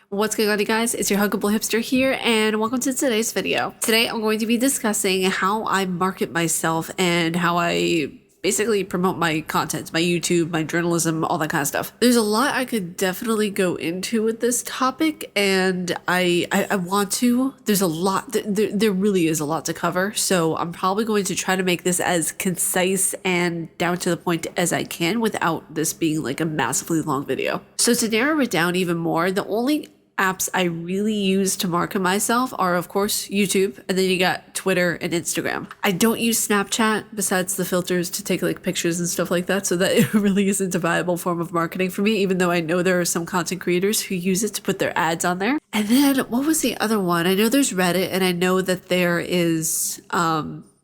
What's going on, you guys? It's your huggable hipster here, and welcome to today's video. Today, I'm going to be discussing how I market myself and how I basically promote my content, my YouTube, my journalism, all that kind of stuff. There's a lot I could definitely go into with this topic, and I want to. There's a lot. There really is a lot to cover, so I'm probably going to try to make this as concise and down to the point as I can without this being like a massively long video. So to narrow it down even more, the only apps I really use to market myself are, of course, YouTube, and then you got Twitter and Instagram. I don't use Snapchat besides the filters to take like pictures and stuff like that, so that it really isn't a viable form of marketing for me, even though I know there are some content creators who use it to put their ads on there. And then what was the other one? I know there's Reddit, and I know that there is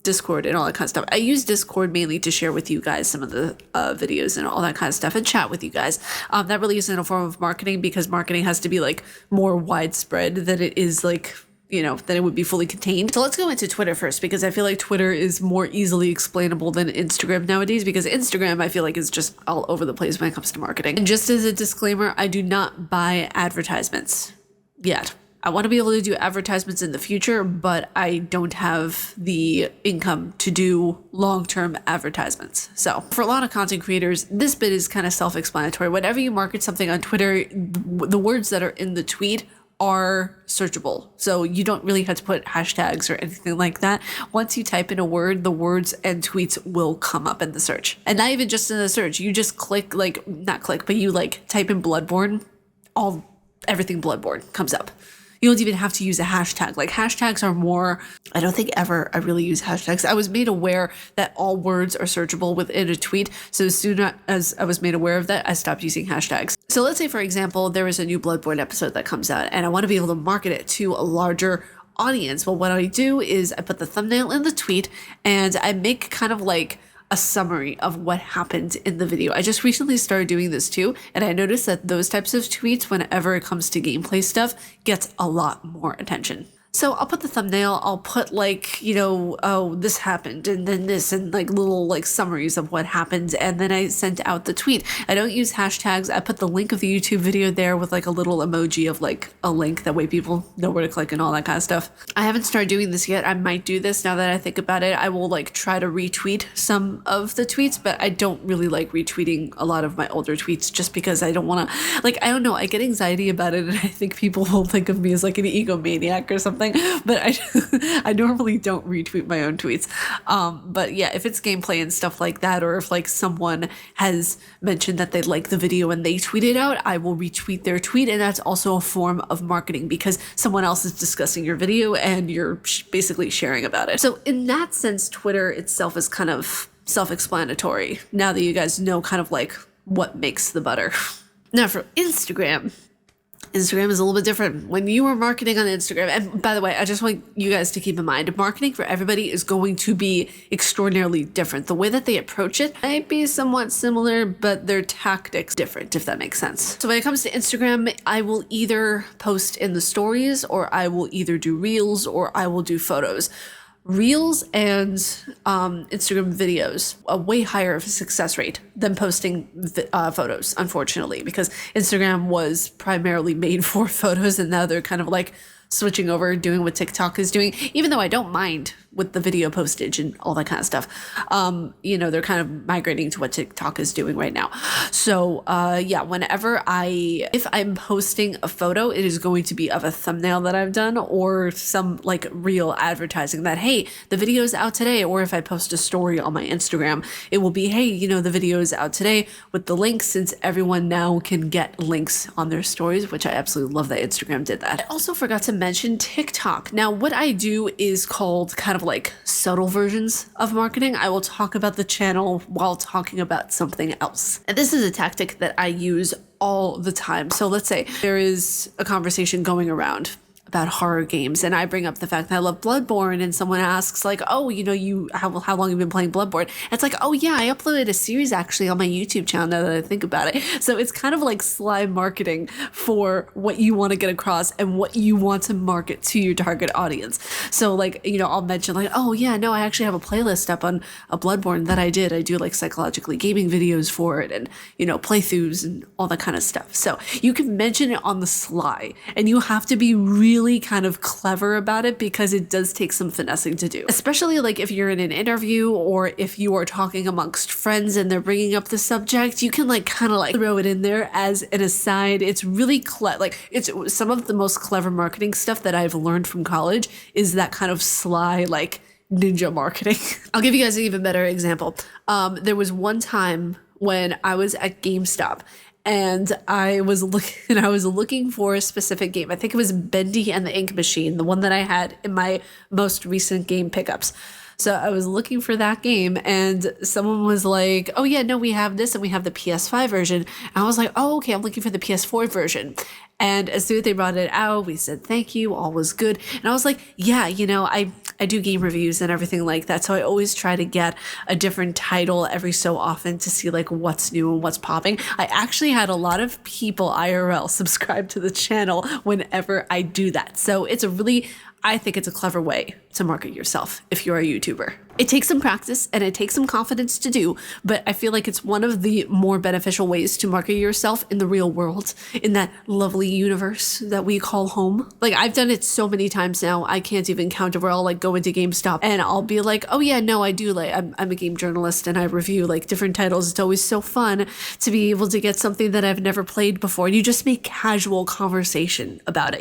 Discord and all that kind of stuff. I use Discord mainly to share with you guys some of the videos and all that kind of stuff and chat with you guys. That really isn't a form of marketing because marketing has to be like more widespread than it is like, you know, than it would be fully contained. So let's go into Twitter first because I feel like Twitter is more easily explainable than Instagram nowadays because Instagram I feel like is just all over the place when it comes to marketing. And just as a disclaimer, I do not buy advertisements yet. I want to be able to do advertisements in the future, but I don't have the income to do long-term advertisements. So for a lot of content creators, this bit is kind of self-explanatory. Whenever you market something on Twitter, the words that are in the tweet are searchable. So you don't really have to put hashtags or anything like that. Once you type in a word, the words and tweets will come up in the search. And not even just in the search, you just click, like, not click, but you like type in Bloodborne, everything Bloodborne comes up. You don't even have to use a hashtag. Like hashtags are more, I don't think ever I really use hashtags. I was made aware that all words are searchable within a tweet. So as soon as I was made aware of that, I stopped using hashtags. So let's say, for example, there is a new Bloodborne episode that comes out and I want to be able to market it to a larger audience. Well, what I do is I put the thumbnail in the tweet and I make kind of like a summary of what happened in the video. I just recently started doing this too, and I noticed that those types of tweets, whenever it comes to gameplay stuff, gets a lot more attention. So I'll put the thumbnail, I'll put like, you know, oh, this happened and then this and like little like summaries of what happened. And then I sent out the tweet. I don't use hashtags. I put the link of the YouTube video there with like a little emoji of like a link. That way people know where to click and all that kind of stuff. I haven't started doing this yet. I might do this now that I think about it. I will like try to retweet some of the tweets, but I don't really like retweeting a lot of my older tweets just because I don't want to, like, I don't know. I get anxiety about it and I think people will think of me as like an egomaniac or something. But I normally don't retweet my own tweets. But yeah, if it's gameplay and stuff like that, or if like someone has mentioned that they like the video and they tweet it out, I will retweet their tweet. And that's also a form of marketing because someone else is discussing your video and you're basically sharing about it. So in that sense, Twitter itself is kind of self-explanatory now that you guys know kind of like what makes the butter. Now for Instagram is a little bit different. When you are marketing on Instagram, and by the way, I just want you guys to keep in mind, marketing for everybody is going to be extraordinarily different. The way that they approach it might be somewhat similar, but their tactics different, if that makes sense. So when it comes to Instagram, I will either post in the stories, or I will either do reels, or I will do photos. Reels and Instagram videos, a way higher success rate than posting photos, unfortunately, because Instagram was primarily made for photos and now they're kind of like switching over, doing what TikTok is doing, even though I don't mind with the video postage and all that kind of stuff. You know, they're kind of migrating to what TikTok is doing right now. So yeah, whenever if I'm posting a photo, it is going to be of a thumbnail that I've done or some like real advertising that, hey, the video is out today. Or if I post a story on my Instagram, it will be, hey, you know, the video is out today with the links, since everyone now can get links on their stories, which I absolutely love that Instagram did that. I also forgot to mention TikTok. Now, what I do is called kind of like subtle versions of marketing. I will talk about the channel while talking about something else. And this is a tactic that I use all the time. So let's say there is a conversation going around about horror games and I bring up the fact that I love Bloodborne and someone asks like, oh, you know, how long have you been playing Bloodborne? It's like, oh yeah, I uploaded a series actually on my YouTube channel now that I think about it. So it's kind of like sly marketing for what you want to get across and what you want to market to your target audience. So like, you know, I'll mention like, oh yeah, no, I actually have a playlist up on a Bloodborne that I do like psychologically gaming videos for it and, you know, playthroughs and all that kind of stuff. So you can mention it on the sly and you have to be really kind of clever about it because it does take some finessing to do, especially like if you're in an interview or if you are talking amongst friends and they're bringing up the subject, you can like kind of like throw it in there as an aside. It's really like it's some of the most clever marketing stuff that I've learned from college is that kind of sly like ninja marketing. I'll give you guys an even better example. There was one time when I was at GameStop and I was looking for a specific game. I think it was Bendy and the Ink Machine, the one that I had in my most recent game pickups. So I was looking for that game and someone was like, oh yeah, no, we have this and we have the PS5 version. And I was like, oh, okay, I'm looking for the PS4 version. And as soon as they brought it out, we said, thank you, all was good. And I was like, yeah, you know, I do game reviews and everything like that. So I always try to get a different title every so often to see like what's new and what's popping. I actually had a lot of people IRL subscribe to the channel whenever I do that. So I think it's a clever way to market yourself if you're a YouTuber. It takes some practice and it takes some confidence to do, but I feel like it's one of the more beneficial ways to market yourself in the real world, in that lovely universe that we call home. Like I've done it so many times now, I can't even count it, where I'll like go into GameStop and I'll be like, oh yeah, no, I do like, I'm a game journalist and I review like different titles. It's always so fun to be able to get something that I've never played before. And you just make casual conversation about it.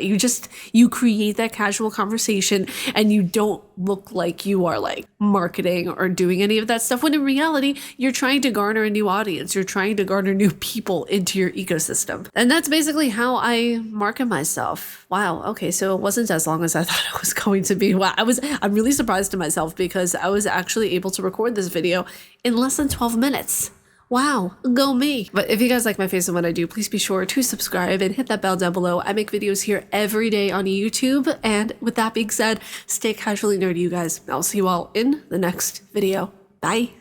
You create that casual conversation and you don't look like you are like marketing or doing any of that stuff, when in reality, you're trying to garner a new audience. You're trying to garner new people into your ecosystem. And that's basically how I market myself. Wow. Okay. So it wasn't as long as I thought it was going to be. Wow. I'm really surprised to myself because I was actually able to record this video in less than 12 minutes. Wow, go me. But if you guys like my face and what I do, please be sure to subscribe and hit that bell down below. I make videos here every day on YouTube. And with that being said, stay casually nerdy, you guys. I'll see you all in the next video. Bye.